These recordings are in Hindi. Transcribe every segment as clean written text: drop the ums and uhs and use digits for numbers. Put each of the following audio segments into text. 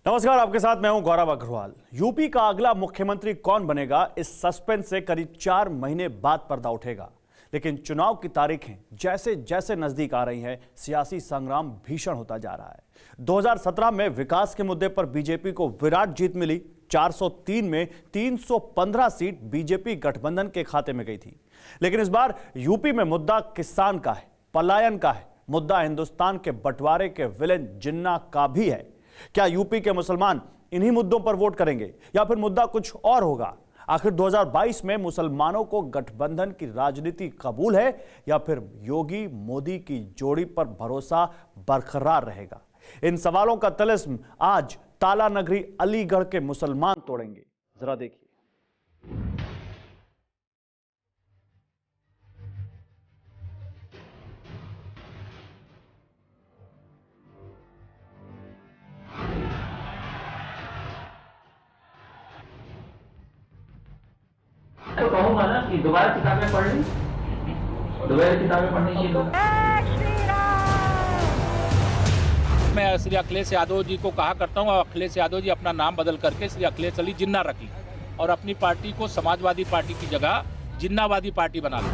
नमस्कार, आपके साथ मैं हूं गौरव अग्रवाल। यूपी का अगला मुख्यमंत्री कौन बनेगा, इस सस्पेंस से करीब 4 महीने बाद पर्दा उठेगा। लेकिन चुनाव की तारीखें जैसे जैसे नजदीक आ रही हैं, सियासी संग्राम भीषण होता जा रहा है। 2017 में विकास के मुद्दे पर बीजेपी को विराट जीत मिली। 403 में 315 सीट बीजेपी गठबंधन के खाते में गई थी। लेकिन इस बार यूपी में मुद्दा किसान का है, पलायन का है, मुद्दा हिंदुस्तान के बंटवारे के विलेन जिन्ना का भी है। क्या यूपी के मुसलमान इन्हीं मुद्दों पर वोट करेंगे या फिर मुद्दा कुछ और होगा? आखिर 2022 में मुसलमानों को गठबंधन की राजनीति कबूल है या फिर योगी मोदी की जोड़ी पर भरोसा बरकरार रहेगा? इन सवालों का तिलिस्म आज ताला नगरी अलीगढ़ के मुसलमान तोड़ेंगे। जरा देखिए। तो कहूंगा ना कि दोबारा किताबें पढ़ ली, दोबारा किताबें पढ़नी चाहिए। मैं श्री अखिलेश यादव जी को कहा करता हूँ, अखिलेश यादव जी अपना नाम बदल करके श्री अखिलेश अली जिन्ना रखी और अपनी पार्टी को समाजवादी पार्टी की जगह जिन्नावादी पार्टी बना ली।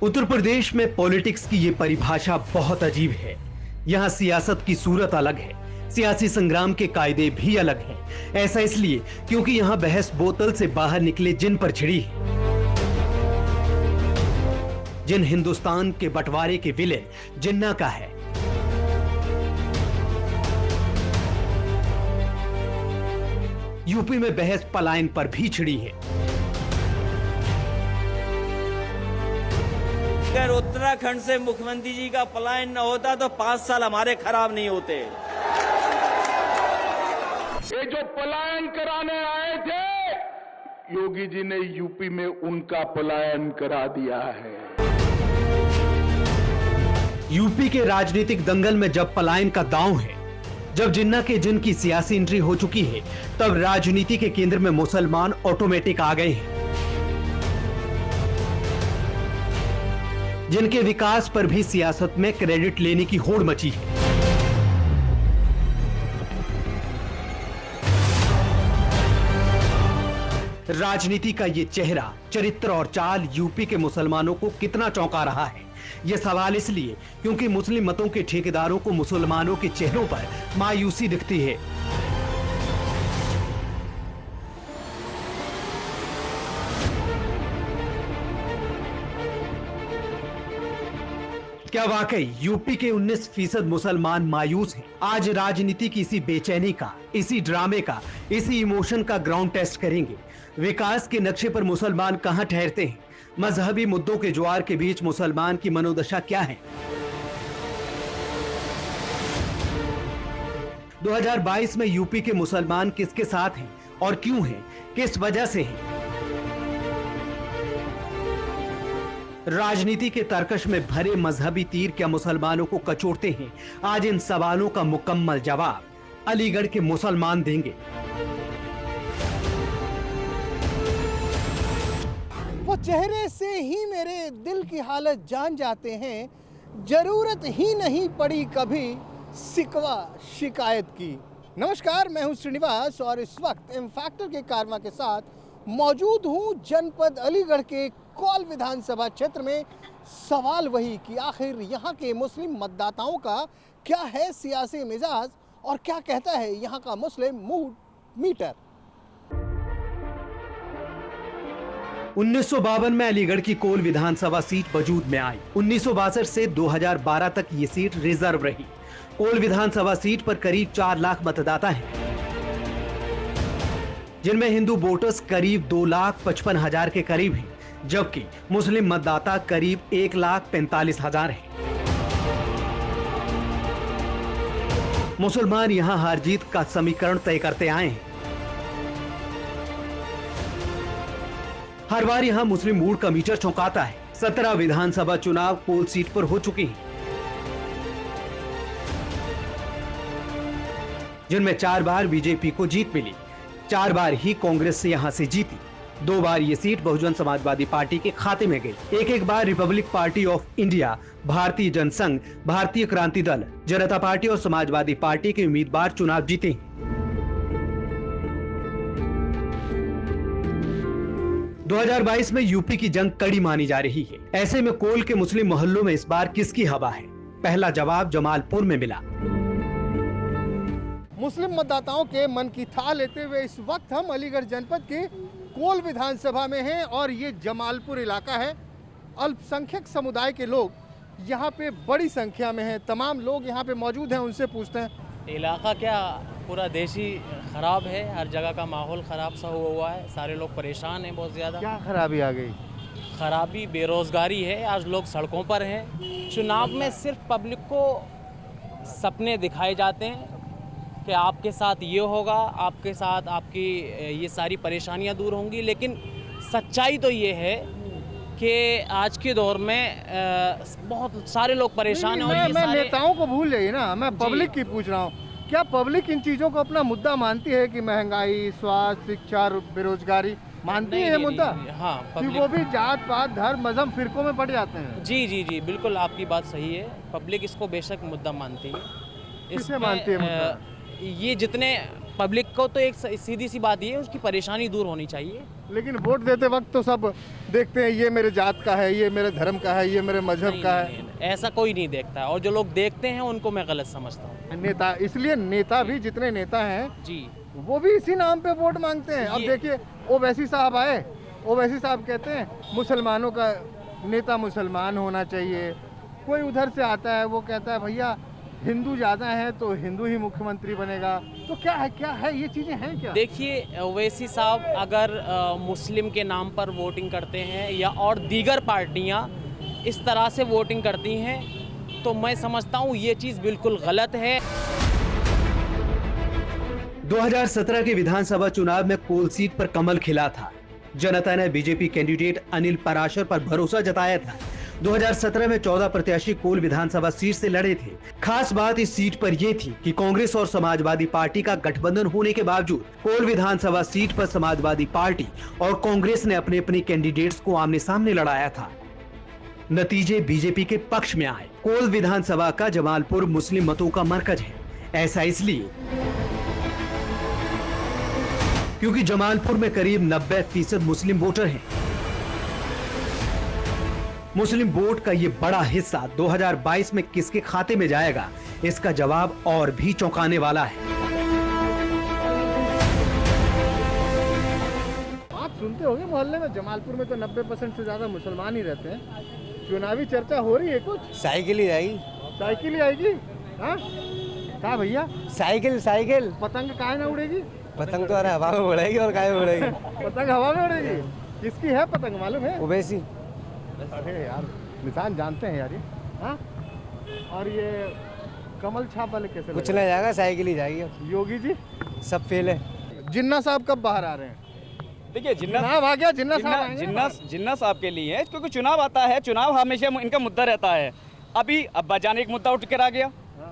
उत्तर प्रदेश में पॉलिटिक्स की ये परिभाषा बहुत अजीब है। यहाँ सियासत की सूरत अलग है, सियासी संग्राम के कायदे भी अलग हैं। ऐसा इसलिए क्योंकि यहाँ बहस बोतल से बाहर निकले जिन पर छिड़ी है। जिन हिंदुस्तान के बंटवारे के विलेन जिन्ना का है। यूपी में बहस पलायन पर भी छिड़ी है। अगर उत्तराखंड से मुख्यमंत्री जी का पलायन न होता तो 5 साल हमारे खराब नहीं होते। ये जो पलायन कराने आए थे, योगी जी ने यूपी में उनका पलायन करा दिया है। यूपी के राजनीतिक दंगल में जब पलायन का दांव है, जब जिन्ना के जिन की सियासी एंट्री हो चुकी है, तब राजनीति के केंद्र में मुसलमान ऑटोमेटिक आ गए हैं। जिनके विकास पर भी सियासत में क्रेडिट लेने की होड़ मची है। राजनीति का ये चेहरा, चरित्र और चाल यूपी के मुसलमानों को कितना चौंका रहा है, ये सवाल इसलिए क्योंकि मुस्लिम मतों के ठेकेदारों को मुसलमानों के चेहरों पर मायूसी दिखती है। क्या वाकई यूपी के 19% मुसलमान मायूस हैं? आज राजनीति की इसी बेचैनी का, इसी ड्रामे का, इसी इमोशन का ग्राउंड टेस्ट करेंगे। विकास के नक्शे पर मुसलमान कहां ठहरते हैं? मजहबी मुद्दों के ज्वार के बीच मुसलमान की मनोदशा क्या है? 2022 में यूपी के मुसलमान किसके साथ हैं और क्यों हैं? किस वजह से हैं? राजनीति के तर्कश में भरे मजहबी तीर क्या मुसलमानों को कचोटते हैं? आज इन सवालों का मुकम्मल जवाब अलीगढ़ के मुसलमान देंगे। वो चेहरे से ही मेरे दिल की हालत जान जाते हैं, जरूरत ही नहीं पड़ी कभी शिकवा शिकायत की। नमस्कार, मैं हूं श्रीनिवास और इस वक्त इम्फैक्टर के कारवा के साथ मौजूद हूं जनपद अलीगढ़ के कौल विधानसभा क्षेत्र में। सवाल वही कि आखिर यहाँ के मुस्लिम मतदाताओं का क्या है सियासी मिजाज और क्या कहता है यहाँ का मुस्लिम मूड मीटर। 1952 में अलीगढ़ की कौल विधानसभा सीट वजूद में आई। 1962 से 2012 तक ये सीट रिजर्व रही। कौल विधानसभा सीट पर करीब 4 लाख मतदाता हैं, जिनमें हिंदू वोटर्स करीब 2,55,000 के करीब हैं, जबकि मुस्लिम मतदाता करीब 1,45,000 हैं। मुसलमान यहां हार जीत का समीकरण तय करते आए हैं। हर बार यहां मुस्लिम मूड का मीटर चौंकाता है। 17 विधानसभा चुनाव कौल सीट पर हो चुके हैं, जिनमें 4 बार बीजेपी को जीत मिली, 4 बार ही कांग्रेस से यहां से जीती। 2 बार ये सीट बहुजन समाजवादी पार्टी के खाते में गई। एक बार रिपब्लिक पार्टी ऑफ इंडिया, भारतीय जनसंघ, भारतीय क्रांति दल, जनता पार्टी और समाजवादी पार्टी के उम्मीदवार चुनाव जीते। 2022 में यूपी की जंग कड़ी मानी जा रही है। ऐसे में कोल के मुस्लिम मोहल्लों में इस बार किसकी हवा है? पहला जवाब जमालपुर में मिला। मुस्लिम मतदाताओं के मन की थाह लेते हुए इस वक्त हम अलीगढ़ जनपद की कोल विधानसभा में हैं और ये जमालपुर इलाका है। अल्पसंख्यक समुदाय के लोग यहाँ पे बड़ी संख्या में हैं। तमाम लोग यहाँ पे मौजूद हैं, उनसे पूछते हैं। इलाका क्या, पूरा देश ही ख़राब है, हर जगह का माहौल ख़राब सा हुआ है, सारे लोग परेशान हैं बहुत ज़्यादा। क्या खराबी आ गई? खराबी बेरोज़गारी है, आज लोग सड़कों पर हैं। चुनाव में सिर्फ पब्लिक को सपने दिखाए जाते हैं कि आपके साथ ये होगा, आपके साथ आपकी ये सारी परेशानियां दूर होंगी, लेकिन सच्चाई तो ये है कि आज के दौर में बहुत सारे लोग परेशान हैं। और मैं नेताओं को भूल जाइए ना, मैं पब्लिक की पूछ रहा हूँ। क्या पब्लिक इन चीज़ों को अपना मुद्दा मानती है कि महंगाई, स्वास्थ्य, शिक्षा, बेरोजगारी मानती है ये मुद्दा? हाँ, कि वो भी जात पात धर्म मजहब फिरकों में पड़ जाते हैं। जी जी जी, बिल्कुल आपकी बात सही है। पब्लिक इसको बेशक मुद्दा मानती है। किसे मानती है मुद्दा? ये जितने पब्लिक को तो एक सीधी सी बात ये है, उसकी परेशानी दूर होनी चाहिए। लेकिन वोट देते वक्त तो सब देखते हैं ये मेरे जात का है, ये मेरे धर्म का है, ये मेरे मजहब का है। नहीं, ऐसा कोई नहीं देखता है, और जो लोग देखते हैं उनको मैं गलत समझता हूँ। नेता, इसलिए नेता भी, जितने नेता हैं जी, वो भी इसी नाम पे वोट मांगते हैं। अब देखिए ओवैसी साहब आए, ओवैसी साहब कहते हैं मुसलमानों का नेता मुसलमान होना चाहिए। कोई उधर से आता है, वो कहता है भैया हिंदू ज़्यादा है तो हिंदू ही मुख्यमंत्री बनेगा। तो क्या है ये चीज़ें हैं क्या? देखिए ओवैसी साहब अगर मुस्लिम के नाम पर वोटिंग करते हैं या और दीगर पार्टियां इस तरह से वोटिंग करती हैं, तो मैं समझता हूं ये चीज़ बिल्कुल गलत है। 2017 के विधानसभा चुनाव में कोल सीट पर कमल खिला था। जनता ने बीजेपी कैंडिडेट अनिल पराशर पर भरोसा जताया था। 2017 में 14 प्रत्याशी कोल विधानसभा सीट से लड़े थे। खास बात इस सीट पर यह थी कि कांग्रेस और समाजवादी पार्टी का गठबंधन होने के बावजूद कोल विधानसभा सीट पर समाजवादी पार्टी और कांग्रेस ने अपने अपने कैंडिडेट्स को आमने सामने लड़ाया था। नतीजे बीजेपी के पक्ष में आए। कोल विधानसभा का जमालपुर मुस्लिम मतों का मरकज है। ऐसा इसलिए क्योंकि जमालपुर में करीब 90% मुस्लिम वोटर हैं। मुस्लिम वोट का ये बड़ा हिस्सा 2022 में किसके खाते में जाएगा, इसका जवाब और भी चौंकाने वाला है। आप सुनते होंगे मोहल्ले में, जमालपुर में तो 90% से ज्यादा मुसलमान ही रहते हैं। चुनावी चर्चा हो रही है कुछ? साइकिल ही आएगी। साइकिल ही आएगी? हाँ क्या भैया? साइकिल पतंग काहे ना उड़ेगी? पतंग तो अरे हवा में उड़ेगी और काय में उड़ेगी। पतंग हवा में उड़ेगी? किसकी है पतंग मालूम है? ओवैसी। अरे यार निशान जानते हैं यार ये। हाँ, और ये कमल छाप वाले कैसे? कुछ नहीं जाएगा, साइकिल ही जाएगी। योगी जी सब फेल है। जिन्ना साहब कब बाहर आ रहे हैं? देखिए जिन्ना आ गया, जिन्ना साहब के लिए, क्योंकि चुनाव आता है, चुनाव हमेशा इनका मुद्दा रहता है। अभी अब्बा जान एक मुद्दा उठ कर आ गया,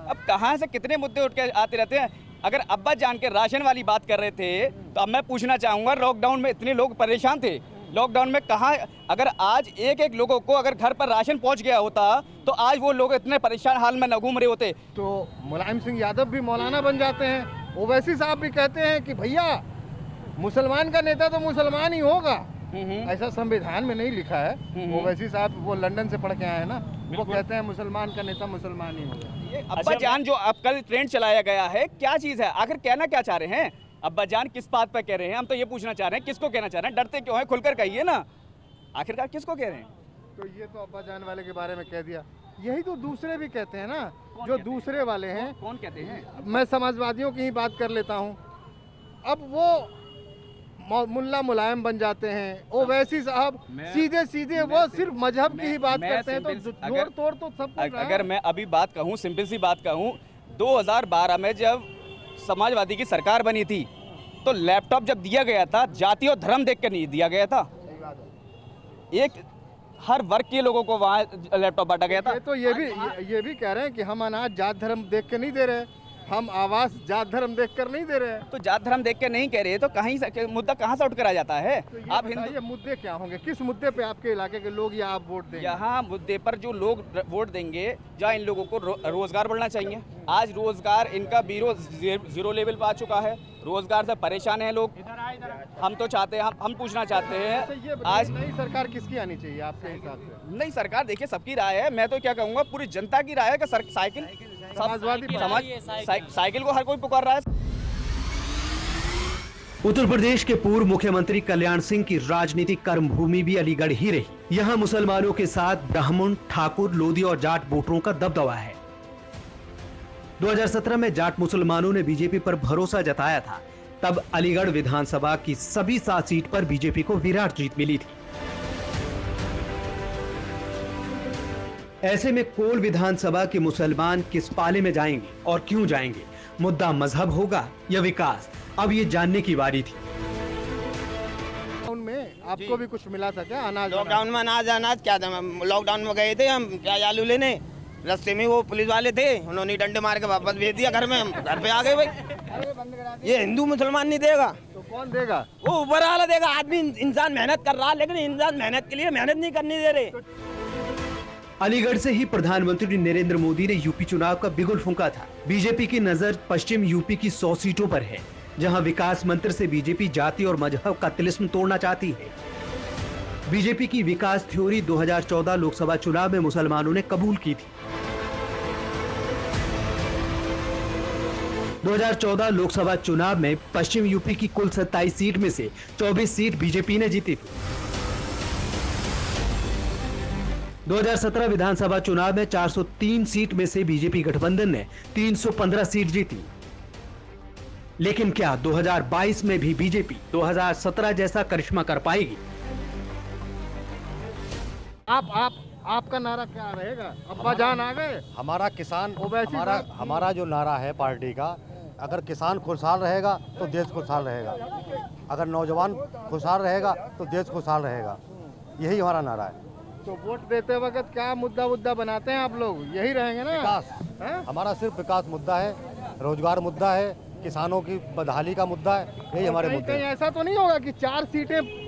अब कहाँ से कितने मुद्दे उठ के आते रहते हैं। अगर अब्बा जान के राशन वाली बात कर रहे थे, तो अब मैं पूछना चाहूँगा, लॉकडाउन में इतने लोग परेशान थे, लॉकडाउन में कहाँ, अगर आज एक लोगों को अगर घर पर राशन पहुँच गया होता तो आज वो लोग इतने परेशान हाल में न घूम रहे होते। तो मुलायम सिंह यादव भी मौलाना बन जाते हैं। ओवैसी साहब भी कहते हैं कि भैया मुसलमान का नेता तो मुसलमान ही होगा। ऐसा संविधान में नहीं लिखा है। ओवैसी साहब वो लंदन से पढ़ के आए हैं ना, वो कहते हैं मुसलमान का नेता मुसलमान ही होगा। अब्बा जान जो अब कल ट्रेंड चलाया गया है, क्या चीज़ है, आखिर कहना क्या चाह रहे हैं अब्बा जान, किस बात पर कह रहे हैं? हम तो ये पूछना चाह रहे हैं, किसको कहना चाह रहे हैं? डरते क्यों हैं? खुलकर कहिए ना, आखिरकार किसको कह रहे हैं? तो ये तो अब्बा जान वाले के बारे में कह दिया, यही तो दूसरे भी कहते हैं ना, जो दूसरे वाले हैं। कौन कहते हैं? मैं समाजवादियों की ही बात कर लेता हूँ। अब वो मुल्ला मुलायम बन जाते हैं। ओवैसी साहब सीधे सीधे वो सिर्फ मजहब की ही बात करते हैं, तो जोड़ तोड़ तो सब कुछ। अगर मैं अभी बात कहूँ, सिंपल सी बात कहूँ, 2012 में जब समाजवादी की सरकार बनी थी, तो लैपटॉप जब दिया गया था, जाति और धर्म देख कर नहीं दिया गया था, एक हर वर्ग के लोगों को वहाँ लैपटॉप बांटा गया था। तो ये भी कह रहे हैं कि हम अनाज जात धर्म देख के नहीं दे रहे, हम आवाज जात धर्म देखकर नहीं दे रहे हैं। तो जात धर्म देख के नहीं कह रहे तो कहीं से मुद्दा कहाँ से उठ कर आ जाता है? तो ये आप बताइए मुद्दे क्या होंगे, किस मुद्दे पे आपके इलाके के लोग या आप वोट देंगे? यहाँ मुद्दे पर जो लोग वोट देंगे, जहाँ इन लोगों को रोजगार बढ़ना चाहिए। आज रोजगार इनका जीरो लेवल पे आ चुका है, रोजगार से परेशान है लोग। हम तो चाहते हैं, हम पूछना चाहते हैं आज नई सरकार किसकी आनी चाहिए आपके हिसाब से? नई सरकार देखिए सबकी राय है, मैं तो क्या कहूँगा पूरी जनता की राय है कि साइकिल साइकिल को हर कोई पुकार रहा है। उत्तर प्रदेश के पूर्व मुख्यमंत्री कल्याण सिंह की राजनीतिक कर्मभूमि भी अलीगढ़ ही रही। यहाँ मुसलमानों के साथ ब्राह्मण, ठाकुर, लोधी और जाट वोटरों का दबदबा है। 2017 में जाट मुसलमानों ने बीजेपी पर भरोसा जताया था। तब अलीगढ़ विधानसभा की सभी 7 सीट पर बीजेपी को विराट जीत मिली थी। ऐसे में कोल विधानसभा के मुसलमान किस पाले में जाएंगे और क्यों जाएंगे? मुद्दा मजहब होगा या विकास? अब ये जानने की बारी थी। उनमें आपको भी कुछ मिला था क्या अनाज? लॉकडाउन में अनाज क्या था? लॉकडाउन में गए थे हम प्याज आलू लेने, रास्ते में वो पुलिस वाले थे, उन्होंने डंडे मार के वापस भेज दिया घर में। हम घर पे आ गए भाई। ये हिंदू मुसलमान नहीं देगा तो कौन देगा? वो ऊपर वाला देगा। आदमी इंसान मेहनत कर रहा है, लेकिन इंसान मेहनत के लिए मेहनत नहीं करने दे रहे। अलीगढ़ से ही प्रधानमंत्री नरेंद्र मोदी ने यूपी चुनाव का बिगुल फूंका था। बीजेपी की नजर पश्चिम यूपी की 100 सीटों पर है, जहां विकास मंत्र से बीजेपी जाति और मजहब का तिलिस्म तोड़ना चाहती है। बीजेपी की विकास थ्योरी 2014 लोकसभा चुनाव में मुसलमानों ने कबूल की थी। 2014 लोकसभा चुनाव में पश्चिम यूपी की कुल 27 सीट में से 24 सीट बीजेपी ने जीती थी। 2017 विधानसभा चुनाव में 403 सीट में से बीजेपी गठबंधन ने 315 सीट जीती। लेकिन क्या 2022 में भी बीजेपी 2017 जैसा करिश्मा कर पाएगी? आपका नारा क्या रहेगा? अब्बा जान आ गए। हमारा किसान ओवैसी हमारा जो नारा है पार्टी का, अगर किसान खुशहाल रहेगा तो देश खुशहाल रहेगा, अगर नौजवान खुशहाल रहेगा तो देश खुशहाल रहेगा, यही हमारा नारा है। तो वोट देते वक्त क्या मुद्दा बनाते हैं आप लोग? यही रहेंगे ना? विकास, हमारा सिर्फ विकास मुद्दा है, रोजगार मुद्दा है, किसानों की बदहाली का मुद्दा है, यही हमारे मुद्दे हैं। कहीं ऐसा तो नहीं होगा कि 4 सीटें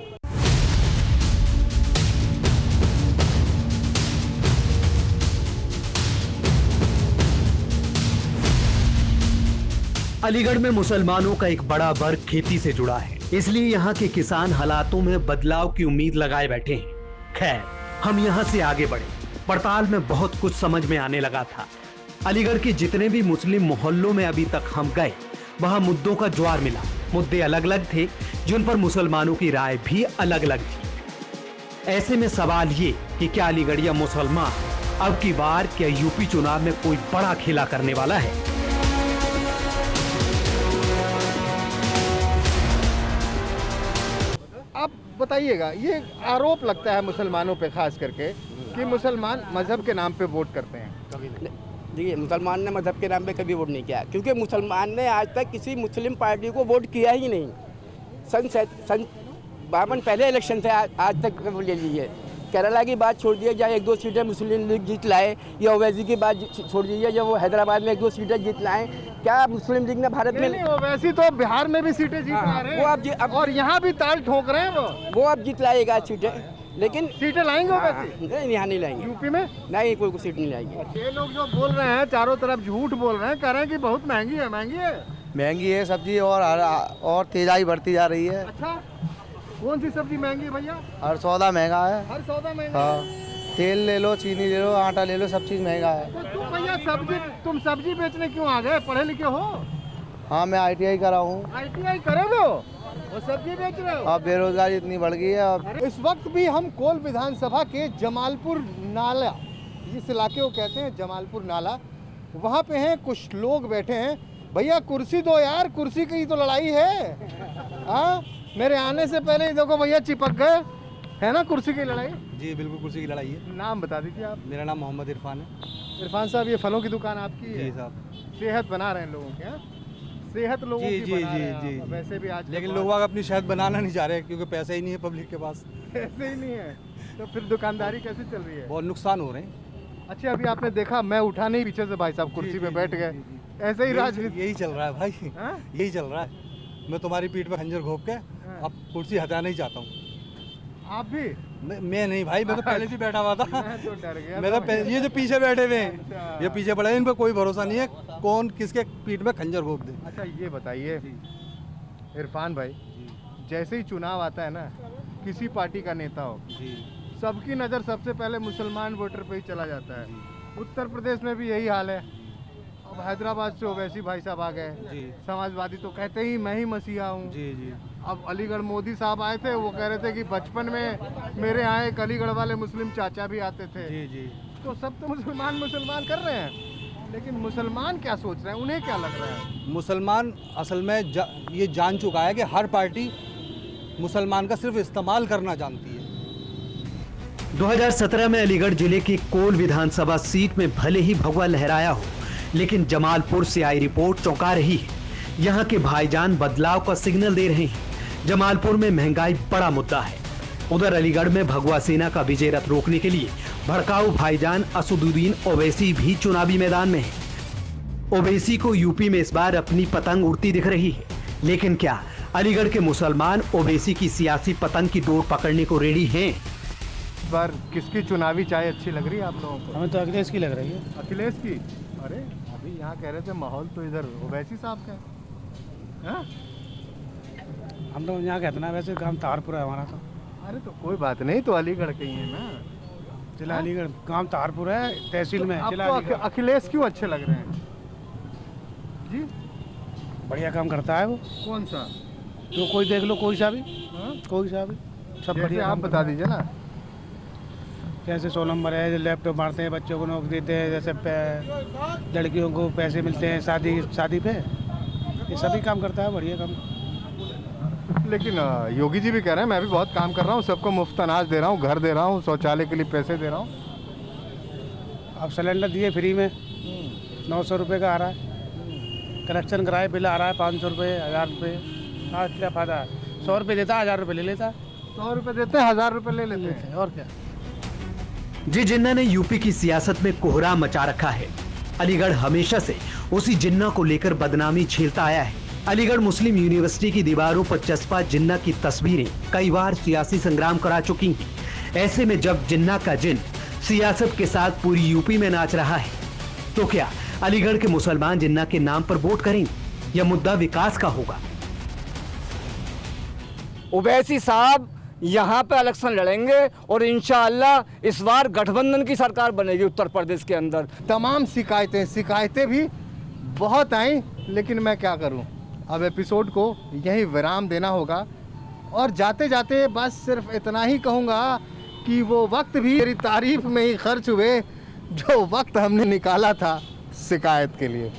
अलीगढ़ में मुसलमानों का एक बड़ा वर्ग खेती से जुड़ा है, इसलिए यहाँ के किसान हालातों में बदलाव की उम्मीद लगाए बैठे हैं। खैर, हम यहाँ से आगे बढ़े। पड़ताल में बहुत कुछ समझ में आने लगा था। अलीगढ़ के जितने भी मुस्लिम मोहल्लों में अभी तक हम गए, वहाँ मुद्दों का ज्वार मिला। मुद्दे अलग अलग थे, जिन पर मुसलमानों की राय भी अलग अलग थी। ऐसे में सवाल ये कि क्या अलीगढ़िया मुसलमान अब की बार क्या यूपी चुनाव में कोई बड़ा खेला करने वाला है? आप बताइएगा, ये आरोप लगता है मुसलमानों पे खास करके कि मुसलमान मजहब के नाम पे वोट करते हैं। देखिए, मुसलमान ने मजहब के नाम पे कभी वोट नहीं किया, क्योंकि मुसलमान ने आज तक किसी मुस्लिम पार्टी को वोट किया ही नहीं। सन 52 पहले इलेक्शन थे, आज तक ले लीजिए। केरला की बात छोड़ दिए, जहाँ 1-2 सीटें मुस्लिम लीग जीत लाए, या ओवैसी की बात छोड़ दीजिए, जब वो हैदराबाद में 1-2 सीटें जीत लाए। क्या मुस्लिम लीग ने भारत में? ओवैसी तो बिहार में भी सीटें जीत ला रहे हैं, वो अब और यहाँ भी ताल ठोक रहे हैं। वो अब जीत लाएगा सीटें, लेकिन सीटें लाएंगे ओवैसी? नहीं, यहाँ नहीं लाएंगे। यूपी में नहीं, कोई सीट नहीं लाएंगे। ये लोग जो बोल रहे हैं, चारों तरफ झूठ बोल रहे हैं, कह रहे हैं कि बहुत महंगी है। महंगी है सब्जी, और तेजाई बढ़ती जा रही है। अच्छा, कौन सी सब्जी महंगी है भैया? हर सौदा महंगा है। हर सौदा महंगा हाँ, तेल ले लो, चीनी ले लो, आटा ले लो, सब चीज़ महंगा है। तो तुम भैया तुम सब्जी बेचने क्यों आ गए? पढ़े लिखे हो? हाँ, मैं ITI करा हूँ। ITI करे हो और सब्जी बेच रहे हो? अब बेरोजगारी इतनी बढ़ गई है। अब इस वक्त भी हम कोल विधानसभा के जमालपुर नाला, जिस इलाके को कहते हैं जमालपुर नाला, वहाँ पे हैं कुछ लोग बैठे हैं। भैया कुर्सी दो यार, कुर्सी की तो लड़ाई है। हाँ, मेरे आने से पहले ही देखो भैया चिपक गए, है ना कुर्सी की लड़ाई? जी बिल्कुल, कुर्सी की लड़ाई है। नाम बता दीजिए आप। मेरा नाम मोहम्मद इरफान है। इरफान साहब, ये फलों की दुकान आपकी है? जी साहब। सेहत बना रहे हैं लोगों के? सेहत लोगों की बना रहे हैं आप। वैसे भी आज लेकिन लोग अपनी शहद बनाना नहीं चाह रहे, क्योंकि पैसा ही नहीं है पब्लिक के पास। पैसे ही नहीं है, तो फिर दुकानदारी कैसे चल रही है? बहुत नुकसान हो रहे हैं। अच्छा, अभी आपने देखा, मैं उठा नहीं, पीछे से भाई साहब कुर्सी पे बैठ गए। ऐसे ही राजनीति यही चल रहा है भाई, हाँ? यही चल रहा है। मैं तुम्हारी पीठ पे खंजर घोंप के अब कुर्सी हटाना ही चाहता हूँ। आप भी? मैं नहीं भाई, मैं तो पहले से बैठा हुआ था। मैं तो डर गया। मैं तो ये जो पीछे बैठे हुए हैं, अच्छा। ये पीछे पड़े हैं, इन पर कोई भरोसा नहीं है कौन किसके पीठ में खंजर घोंप दे। अच्छा ये बताइए इरफान भाई, जैसे ही चुनाव आता है ना, किसी पार्टी का नेता हो, सबकी नज़र सबसे पहले मुसलमान वोटर पे ही चला जाता है। उत्तर प्रदेश में भी यही हाल है। अब हैदराबाद से ओवैसी भाई साहब आ गए, समाजवादी तो कहते ही मैं ही मसीहा हूँ। जी जी। अब अलीगढ़ मोदी साहब आए थे, वो कह रहे थे कि बचपन में मेरे यहाँ एक अलीगढ़ वाले मुस्लिम चाचा भी आते थे। जी जी। तो सब तो मुसलमान कर रहे हैं, लेकिन मुसलमान क्या सोच रहे हैं, उन्हें क्या लग रहा है? मुसलमान असल में ये जान चुका है कि हर पार्टी मुसलमान का सिर्फ इस्तेमाल करना जानती है। 2017 में अलीगढ़ जिले की कोल विधानसभा सीट में भले ही भगवा लहराया हो, लेकिन जमालपुर से आई रिपोर्ट चौंका रही है। यहाँ के भाईजान बदलाव का सिग्नल दे रहे हैं। जमालपुर में महंगाई बड़ा मुद्दा है। उधर अलीगढ़ में भगवा सेना का विजय रथ रोकने के लिए भड़काऊ भाईजान असदुद्दीन ओवैसी भी चुनावी मैदान में है। ओवैसी को यूपी में इस बार अपनी पतंग उड़ती दिख रही है, लेकिन क्या अलीगढ़ के मुसलमान ओवैसी की सियासी पतंग की डोर पकड़ने को रेडी हैं? इस बार किसकी चुनावी चाय अच्छी लग रही है आप लोगों को? हमें तो अखिलेश की लग रही है। अखिलेश की? अरे अभी यहाँ कह रहे थे माहौल तो इधर ओवैसी साहब का है। हाँ? हम लोग यहाँ कहते ना, वैसे काम तारपुर है हमारा तो। अरे तो कोई बात नहीं, तो अलीगढ़ के ही है ना। जिला अलीगढ़, गांव तारपुर है, तहसील में जिला आपको अलीगढ़। अखिलेश क्यों अच्छे लग रहे हैं जी? बढ़िया काम करता है वो। कौन सा? जो कोई देख लो, कोई सा भी, हाँ? कोई सा भी, सब जैसे बढ़िया आप काम बता दीजिए ना। जैसे 100 नंबर है, लैपटॉप मारते हैं, बच्चों को नौकरी देते हैं, जैसे लड़कियों को पैसे मिलते हैं शादी पे, ये सभी काम करता है, बढ़िया काम। लेकिन योगी जी भी कह रहे हैं मैं भी बहुत काम कर रहा हूँ, सबको मुफ्त अनाज दे रहा हूँ, घर दे रहा हूँ, शौचालय के लिए पैसे दे रहा हूँ। अब सिलेंडर दिए फ्री में, 900 रुपये का आ रहा है। कनेक्शन कराए, बिल आ रहा है 500 रुपये, 1000 रुपये। हाँ, क्या फ़ायदा है? 100 रुपये देता है, 1000 रुपये ले लेता है। 100 रुपये देते हैं, 1000 रुपये ले लेते हैं, और क्या। जी जिन्ना ने यूपी की सियासत में कोहराम मचा रखा है। अलीगढ़ हमेशा से उसी जिन्ना को लेकर बदनामी झेलता आया है। अलीगढ़ मुस्लिम यूनिवर्सिटी की दीवारों पर चस्पा जिन्ना की तस्वीरें कई बार सियासी संग्राम करा चुकी हैं। ऐसे में जब जिन्ना का जिन्न सियासत के साथ पूरी यूपी में नाच रहा है, तो क्या अलीगढ़ के मुसलमान जिन्ना के नाम पर वोट करेंगे? यह मुद्दा विकास का होगा। ओवैसी साहब यहाँ पे इलेक्शन लड़ेंगे और इंशाअल्लाह इस बार गठबंधन की सरकार बनेगी उत्तर प्रदेश के अंदर। तमाम शिकायतें भी बहुत आई, लेकिन मैं क्या करूं, अब एपिसोड को यही विराम देना होगा। और जाते जाते बस सिर्फ इतना ही कहूँगा कि वो वक्त भी मेरी तारीफ में ही खर्च हुए जो वक्त हमने निकाला था शिकायत के लिए।